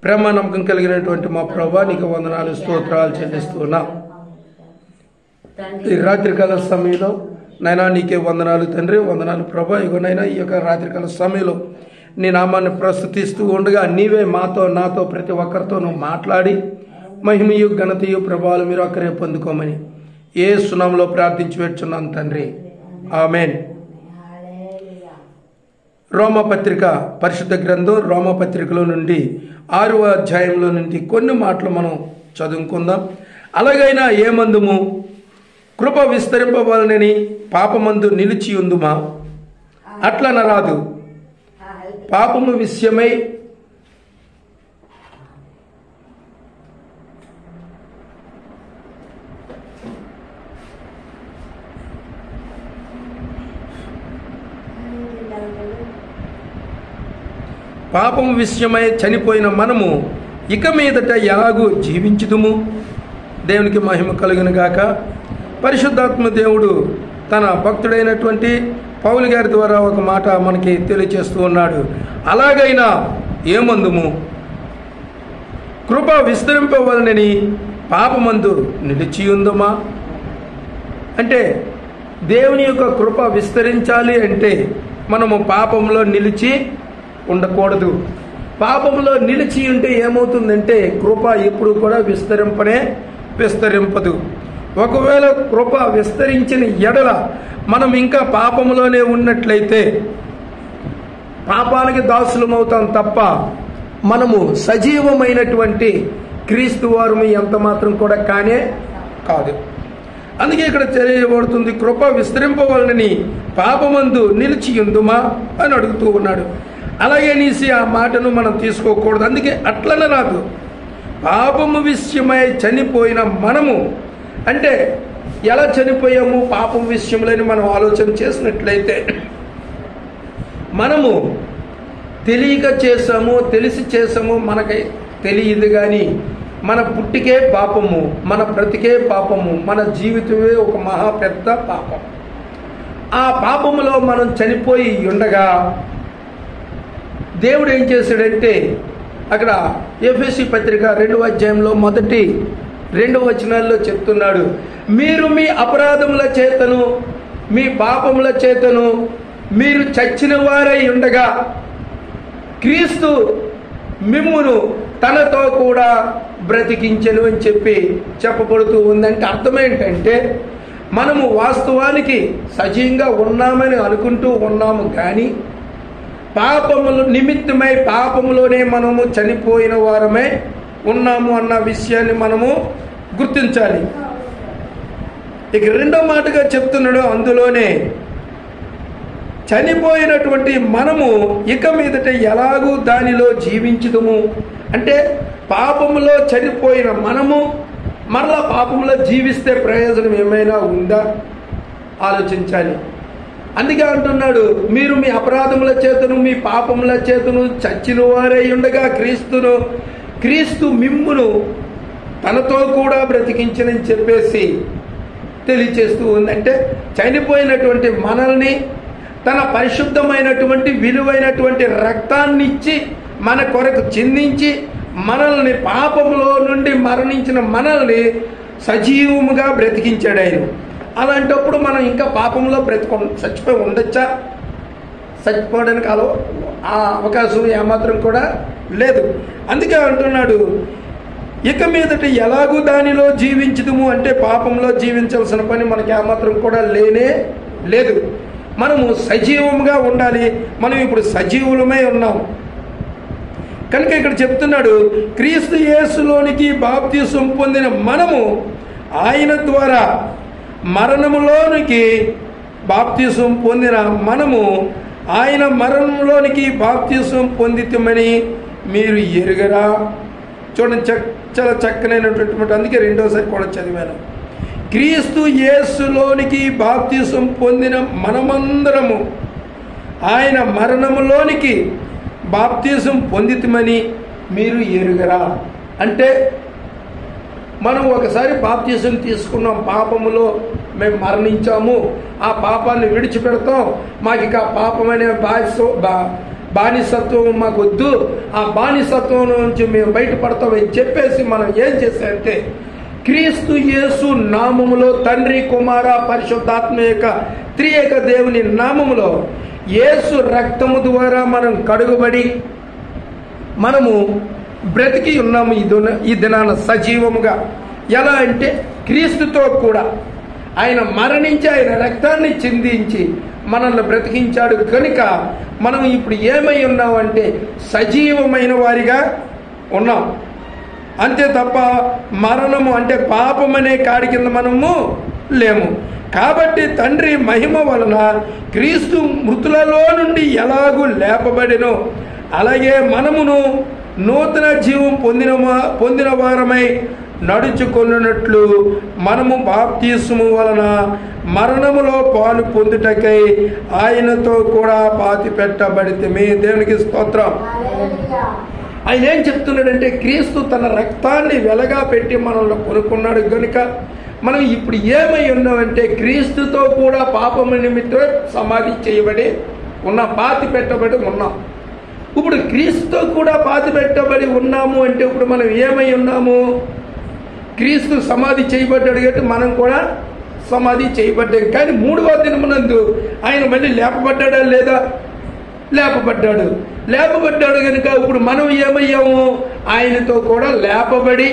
ప్రేమ నమ్మకం కలిగినటువంటి మా ప్రభువా, నీకు వందనాలు స్తోత్రాలు చెల్లిస్తున్నా. ఈ రాత్రికాల సమయంలో నైనా నీకే వందనాలు తండ్రి, వందనాలు ప్రభా. ఇగోనైనా ఈ యొక్క రాత్రికాల సమయంలో నీ నామాన్ని ప్రస్తుతిస్తూ ఉండగా నీవే నాతో ప్రతి ఒక్కరితో నువ్వు మాట్లాడి మహిమయు ఘనతయు ప్రభావాలు మీరు అక్కడే పొందుకోమని యేసు నామములో ప్రార్థించి వేడుచున్నాను తండ్రి, ఆమేన్. రోమపత్రిక పరిశుద్ధ గ్రంథం రోమపత్రికలో నుండి 6వ అధ్యాయంలో నుండి కొన్ని మాటలు మనం చదువుకుందాం. అలాగైనా ఏమందుము, కృప విస్తరింపవలనని పాపమందు నిలిచి ఉందుమా? అట్లనరాదు. పాపము విషయమై పాపము విషయమై చనిపోయిన మనము ఇక మీదట ఎలాగూ జీవించుదుము? దేవునికి మహిమ కలుగును గాక. పరిశుద్ధాత్మ దేవుడు తన భక్తుడైనటువంటి పౌలు గారి ద్వారా ఒక మాట మనకి తెలియచేస్తూ ఉన్నాడు. అలాగైనా ఏమందుము, కృప విస్తరింపవలనని పాపమందు నిలిచి ఉందుమా? అంటే దేవుని యొక్క కృప విస్తరించాలి అంటే మనము పాపంలో నిలిచి ఉండకూడదు. పాపంలో నిలిచి ఉంటే ఏమవుతుందంటే కృప ఎప్పుడు కూడా విస్తరింపదు. ఒకవేళ కృప విస్తరించిన ఎడల మనం ఇంకా పాపంలోనే ఉన్నట్లయితే పాపానికి దాసులమవుతాం తప్ప మనము సజీవమైనటువంటి క్రీస్తు వారు ఎంత మాత్రం కూడా కానే కాదు. అందుకే ఇక్కడ తెలియబడుతుంది, కృప విస్తరింపవలనని పాపమందు నిలిచి ఉందుమా అని అడుగుతూ ఉన్నాడు. అలాగే నీసి ఆ మాటను మనం తీసుకోకూడదు. అందుకే అట్లనే రాదు. పాపము విషయమై చనిపోయిన మనము అంటే ఎలా చనిపోయాము? పాపం విషయంలోని మనం ఆలోచన చేసినట్లయితే మనము తెలియక చేసాము, తెలిసి చేసాము మనకి తెలియదు. కానీ మన పుట్టికే పాపము, మన బ్రతికే పాపము, మన జీవితమే ఒక మహా పెద్ద పాపం. ఆ పాపములో మనం చనిపోయి ఉండగా దేవుడు ఏం చేశాడంటే అక్కడ ఎఫెసీ పత్రిక 2వ అధ్యాయంలో మొదటి 2 వచనాల్లో చెప్తున్నాడు, మీరు మీ అపరాధముల చేతను మీ పాపముల చేతను మీరు చచ్చిన వారై ఉండగా క్రీస్తు మిమ్మును తనతో కూడా బ్రతికించెను అని చెప్పబడుతూ ఉందంటే అర్థం ఏంటంటే మనము వాస్తవానికి సజీవంగా ఉన్నామని అనుకుంటూ ఉన్నాము, కానీ పాపముల నిమిత్తమై పాపములోనే మనము చనిపోయిన వారమే ఉన్నాము అన్న విషయాన్ని మనము గుర్తించాలి. ఇక రెండో మాటగా చెప్తున్నాడు, అందులోనే చనిపోయినటువంటి మనము ఇక మీదట ఎలాగూ దానిలో జీవించుదుము. అంటే పాపములో చనిపోయిన మనము మరలా పాపములో జీవిస్తే ప్రయోజనం ఏమైనా ఉందా ఆలోచించాలి. అందుకే అంటున్నాడు, మీరు మీ అపరాధముల చేతను మీ పాపముల చేతను చచ్చిన వారై ఉండగా క్రీస్తు మిమ్మును తనతో కూడా బ్రతికించనని చెప్పేసి తెలియచేస్తూ ఉందంటే చనిపోయినటువంటి మనల్ని తన పరిశుద్ధమైనటువంటి విలువైనటువంటి రక్తాన్ని ఇచ్చి మన కొరకు చిందించి మనల్ని పాపములో నుండి మరణించిన మనల్ని సజీవముగా బ్రతికించాడు ఆయన. అలాంటప్పుడు మనం ఇంకా పాపంలో చచ్చిపోయి ఉండొచ్చా? చచ్చిపోవడానికి ఆ అవకాశం ఏమాత్రం కూడా లేదు. అందుకే అంటున్నాడు, ఇక మీదట ఎలాగూ దానిలో జీవించుదుము అంటే పాపంలో జీవించాల్సిన పని మనకి ఏమాత్రం కూడా లేనే లేదు. మనము సజీవంగా ఉండాలి. మనం ఇప్పుడు సజీవులమై ఉన్నాం కనుక ఇక్కడ చెప్తున్నాడు, క్రీస్తు యేసులోనికి బాప్తిసం పొందిన మనము ఆయన ద్వారా మరణములోనికి బాప్తిసం పొందిన మనము ఆయన మరణంలోనికి బాప్తిసం పొందితమని మీరు ఎరుగరా? చూడండి, చాలా చక్కనైనటువంటి, అందుకే రెండోసారి కూడా చదివాను. క్రీస్తు యేసులోనికి బాప్తిసం పొందిన మనమందరము ఆయన మరణములోనికి బాప్తిసం పొందితమని మీరు ఎరుగరా? అంటే మనం ఒకసారి బాప్తిసం తీసుకున్నాం, పాపములో మేము మరణించాము, ఆ పాపాన్ని విడిచిపెడతాం, మాకు ఇక పాపం అనే బానిసత్వం మాకు వద్దు, ఆ బానిసత్వం నుంచి మేము బయటపడతామని చెప్పేసి మనం ఏం చేశామంటే క్రీస్తు యేసు నామములో తండ్రి కుమార పరిశుద్ధాత్మ యొక్క త్రియేక దేవుని నామములో యేసు రక్తము ద్వారా మనం కడుగుబడి మనము బ్రతికి ఉన్నాము ఈ దినాన సజీవముగా. ఎలా అంటే క్రీస్తుతో కూడా ఆయన మరణించి ఆయన రక్తాన్ని చిందించి మనల్ని బ్రతికించాడు కనుక మనం ఇప్పుడు ఏమై ఉన్నామంటే సజీవమైన వారిగా ఉన్నాం. అంతే తప్ప మరణము అంటే పాపం అనే కాడి కింద మనము లేము. కాబట్టి తండ్రి మహిమ వలన క్రీస్తు మృతులలో నుండి ఎలాగూ లేపబడినో అలాగే మనమును నూతన జీవం పొందిన వారమై నడుచుకొనున్నట్లు మనము బాప్తిస్మము వలన మరణములో పాలు పొందుటకై ఆయనతో కూడా పాతి పెట్టబడితిమి. దేవునికి స్తోత్రం. ఆయన ఏం చెప్తున్నాడంటే క్రీస్తు తన రక్తాన్ని వెలగా పెట్టి మనల్ని కొనుక్కున్నాడు కనుక మనం ఇప్పుడు ఏమై ఉన్నామంటే క్రీస్తుతో కూడా పాపము నిమిత్తం సమాధి చేయబడి ఉన్నాం, పాతి పెట్టబడి ఉన్నాం. ఇప్పుడు క్రీస్తుతో కూడా పాతి పెట్టబడి ఉన్నాము అంటే ఇప్పుడు మనం ఏమై ఉన్నాము? క్రీస్తు సమాధి చేయబడ్డాడు కాబట్టి మనం కూడా సమాధి చేయబడ్డాం. కానీ 3వ దినమునందు ఆయన మళ్ళీ లేపబడ్డాడా లేదా? లేపబడ్డాడు కనుక ఇప్పుడు మనం ఏమయ్యాము? ఆయనతో కూడా లేపబడి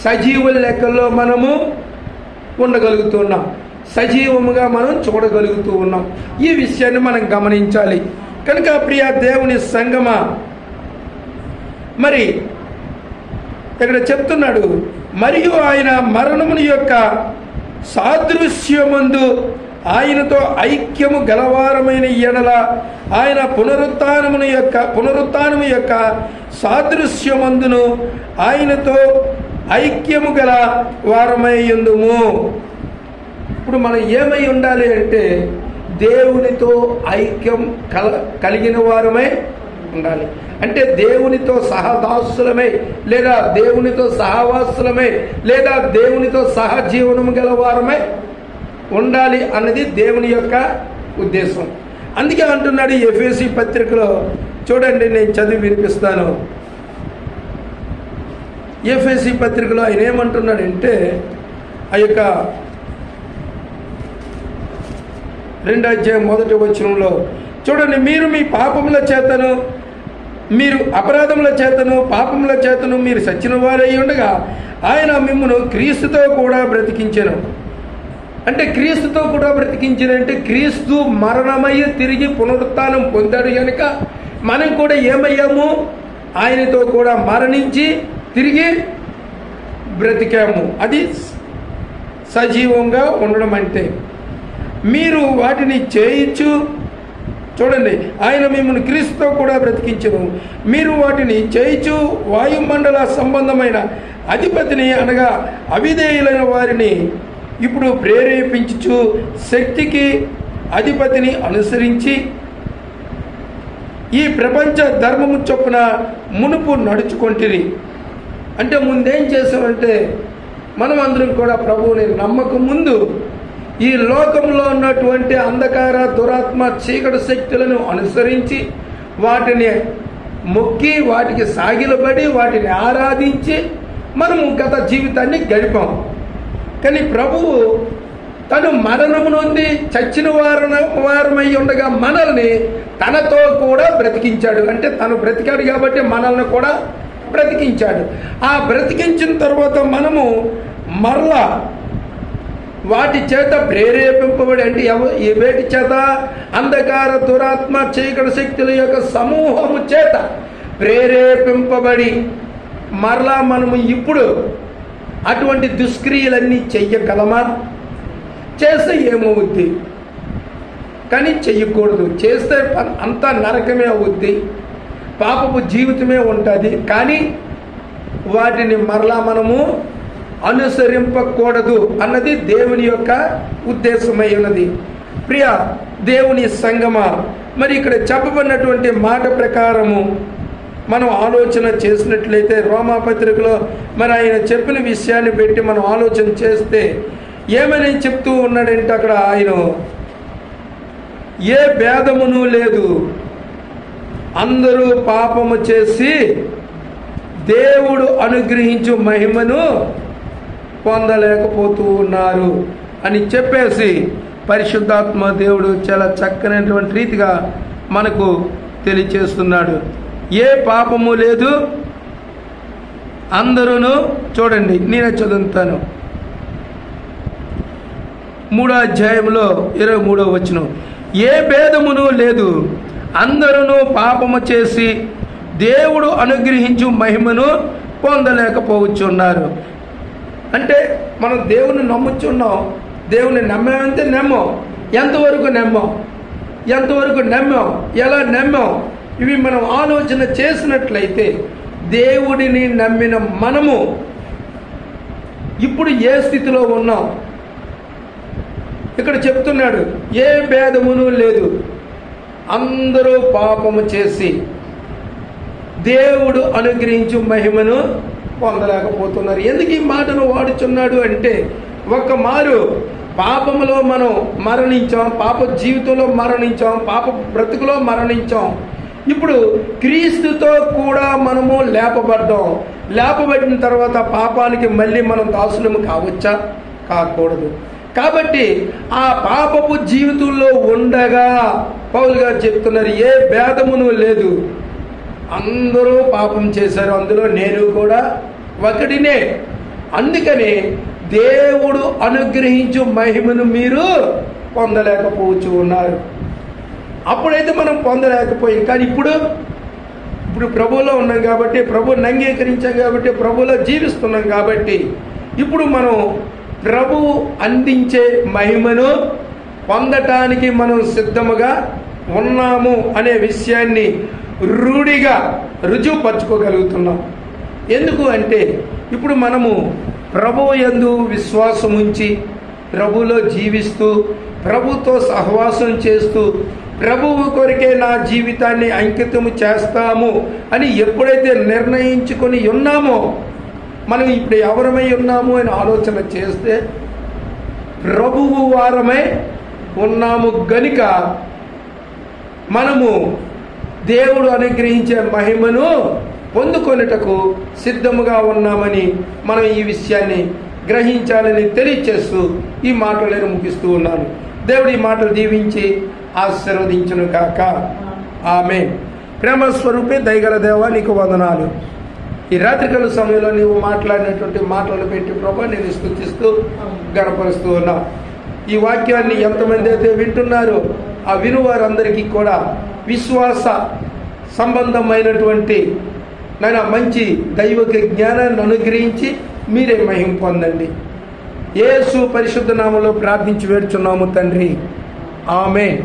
సజీవుల లెక్కల్లో మనము ఉండగలుగుతున్నాం, సజీవముగా మనం చూడగలుగుతూ ఉన్నాం. ఈ విషయాన్ని మనం గమనించాలి. కనుక ప్రియ దేవుని సంగమా, మరి ఇక్కడ చెప్తున్నాడు, మరియు ఆయన మరణముని యొక్క సాదృశ్యమందు ఆయనతో ఐక్యము గలవారమైన ఎడల ఆయన పునరుత్థానము యొక్క సాదృశ్యమందును ఆయనతో ఐక్యము గల వారమై యుందుము. ఇప్పుడు మనం ఏమై ఉండాలి అంటే దేవునితో ఐక్యం కలిగిన వారమై ఉండాలి. అంటే దేవునితో సహదాసులమై లేదా దేవునితో సహవాసులమై లేదా దేవునితో సహజీవనము గల వారమై ఉండాలి అన్నది దేవుని యొక్క ఉద్దేశం. అందుకే అంటున్నాడు ఎఫెసీ పత్రికలో, చూడండి నేను చదివి వినిపిస్తాను. ఎఫెసీ పత్రికలో ఆయన ఏమంటున్నాడంటే ఆ యొక్క 2వ అధ్యాయం 1వ వచనంలో చూడండి, మీరు మీ పాపముల చేతను మీరు అపరాధముల చేతను పాపముల చేతను మీరు సచ్చిన వారై ఉండగా ఆయన మిమ్మును క్రీస్తుతో కూడా బ్రతికించెను. అంటే క్రీస్తుతో కూడా బ్రతికించినంటే క్రీస్తు మరణమయ్యి తిరిగి పునరుత్థానం పొందాడు కనుక మనం కూడా ఏమయ్యాము? ఆయనతో కూడా మరణించి తిరిగి బ్రతికాము. అది సజీవంగా ఉండడం అంటే. మీరు వాటిని చేయించు, చూడండి, ఆయన మిమ్మల్ని క్రీస్తుతో కూడా బ్రతికించను. మీరు వాటిని చేయించు వాయుమండల సంబంధమైన అధిపతిని అనగా అవిధేయులైన వారిని ఇప్పుడు ప్రేరేపించుచు శక్తికి అధిపతిని అనుసరించి ఈ ప్రపంచ ధర్మము చొప్పున మునుపు నడుచుకొంటిరి. అంటే ముందేం చేసామంటే మనం అందరం కూడా ప్రభువుని నమ్మక ముందు ఈ లోకంలో ఉన్నటువంటి అంధకార దురాత్మ చీకటి శక్తులను అనుసరించి వాటిని మొక్కి వాటికి సాగిలబడి వాటిని ఆరాధించి మనము గత జీవితాన్ని గడిపాం. కానీ ప్రభువు తను మరణము నుండి చచ్చిన వారమై ఉండగా మనల్ని తనతో కూడా బ్రతికించాడు. అంటే తను బ్రతికాడు కాబట్టి మనల్ని కూడా బ్రతికించాడు. ఆ బ్రతికించిన తర్వాత మనము మరలా వాటి చేత ప్రేరేపింపబడి, అంటే వేటి చేత? అంధకార దురాత్మ చీకటి శక్తుల యొక్క సమూహము చేత ప్రేరేపింపబడి మరలా మనము ఇప్పుడు అటువంటి దుష్క్రియలన్నీ చెయ్యగలమా? చేస్తే ఏమవుద్ది? కానీ చెయ్యకూడదు. చేస్తే అంతా నరకమే అవుద్ది, పాపపు జీవితమే ఉంటుంది. కానీ వాటిని మరలా మనము అనుసరింపకూడదు అన్నది దేవుని యొక్క ఉద్దేశమై ఉన్నది. ప్రియ దేవుని సంగమా, మరి ఇక్కడ చెప్పబడినటువంటి మాట ప్రకారము మనం ఆలోచన చేసినట్లయితే రోమాపత్రికలో మరి ఆయన చెప్పిన విషయాన్ని పెట్టి మనం ఆలోచన చేస్తే ఏమని చెప్తూ ఉన్నాడంటే అక్కడ ఆయన ఏ భేదమును లేదు, అందరూ పాపము చేసి దేవుడు అనుగ్రహించు మహిమను పొందలేకపోతూ ఉన్నారు అని చెప్పేసి పరిశుద్ధాత్మ దేవుడు చాలా చక్కనైనటువంటి రీతిగా మనకు తెలియచేస్తున్నాడు. ఏ పాపము లేదు, అందరూ చూడండి, నేనే చదువుతాను. 3వ అధ్యాయంలో 23వ వచనం, ఏ భేదమును లేదు, అందరూ పాపము చేసి దేవుడు అనుగ్రహించు మహిమను పొందలేకపోవచ్చున్నారు. అంటే మనం దేవుని నమ్ముచున్నాం, దేవుని నమ్మామంటే నమ్మం. ఎంతవరకు నమ్మాం, ఎలా నమ్మాం, ఇవి మనం ఆలోచన చేసినట్లయితే దేవుడిని నమ్మిన మనము ఇప్పుడు ఏ స్థితిలో ఉన్నాం ఇక్కడ చెప్తున్నాడు. ఏ భేదమును లేదు, అందరూ పాపము చేసి దేవుడు అనుగ్రహించు మహిమను పొందలేకపోతున్నారు. ఎందుకు ఈ మాటను వాడుచున్నాడు అంటే, ఒక్క మారు పాపములో మనం మరణించాం, పాప జీవితంలో మరణించాం, పాప బ్రతుకులో మరణించాం. ఇప్పుడు క్రీస్తుతో కూడా మనము లేపబడిన తర్వాత పాపానికి మళ్ళీ మనం దాసులము కావచ్చా? కాకూడదు. కాబట్టి ఆ పాపపు జీవితంలో ఉండగా పౌలు గారు చెప్తున్నారు, ఏ భేదమును లేదు, అందరూ పాపం చేశారు, అందులో నేను కూడా ఒకడినే. అందుకని దేవుడు అనుగ్రహించు మహిమను మీరు పొందలేకపోవచ్చు ఉన్నారు. అప్పుడైతే మనం పొందలేకపోయాం. కానీ ఇప్పుడు ప్రభువులో ఉన్నాం కాబట్టి, ప్రభువుని అంగీకరించాం కాబట్టి, ప్రభువులో జీవిస్తున్నాం కాబట్టి, ఇప్పుడు మనం ప్రభువు అందించే మహిమను పొందటానికి మనం సిద్ధముగా ఉన్నాము అనే విషయాన్ని రూఢిగా రుజువుపరచుకోగలుగుతున్నాం. ఎందుకు అంటే, ఇప్పుడు మనము ప్రభువు యందు విశ్వాసం ఉంచి ప్రభువులో జీవిస్తూ ప్రభుతో సహవాసం చేస్తూ ప్రభువు కొరకే నా జీవితాన్ని అంకితము చేస్తాము అని ఎప్పుడైతే నిర్ణయించుకొని ఉన్నామో, మనం ఇప్పుడు ఎవరమై ఉన్నాము అని ఆలోచన చేస్తే ప్రభువు వారమై ఉన్నాము గనుక మనము దేవుడు అనుగ్రహించే మహిమను పొందుకొనుటకు సిద్ధముగా ఉన్నామని మనం ఈ విషయాన్ని గ్రహించాలని తెలియచేస్తూ ఈ మాటలను ముగిస్తూ ఉన్నాను. దేవుడు ఈ మాటలు దీవించి ఆశీర్వదించును కాక. ఆమేన్. ప్రేమ స్వరూపే దయగల దేవా, నీకు వందనాలు. ఈ రాత్రికాల సమయంలో నీవు మాట్లాడినటువంటి మాటలు పెట్టి ప్రభా నేను స్తుతిస్తూ గణపరుస్తూ ఉన్నా. ఈ వాక్యాన్ని ఎంతమంది అయితే వింటున్నారో ఆ వినువారందరికీ కూడా విశ్వాస సంబంధమైనటువంటి నాయన మంచి దైవిక జ్ఞానాన్ని అనుగ్రహించి మీరే మహిమ పొందండి. యేసు పరిశుద్ధ నామములో ప్రార్థించి వేడుచున్నాము తండ్రి. ఆమేన్.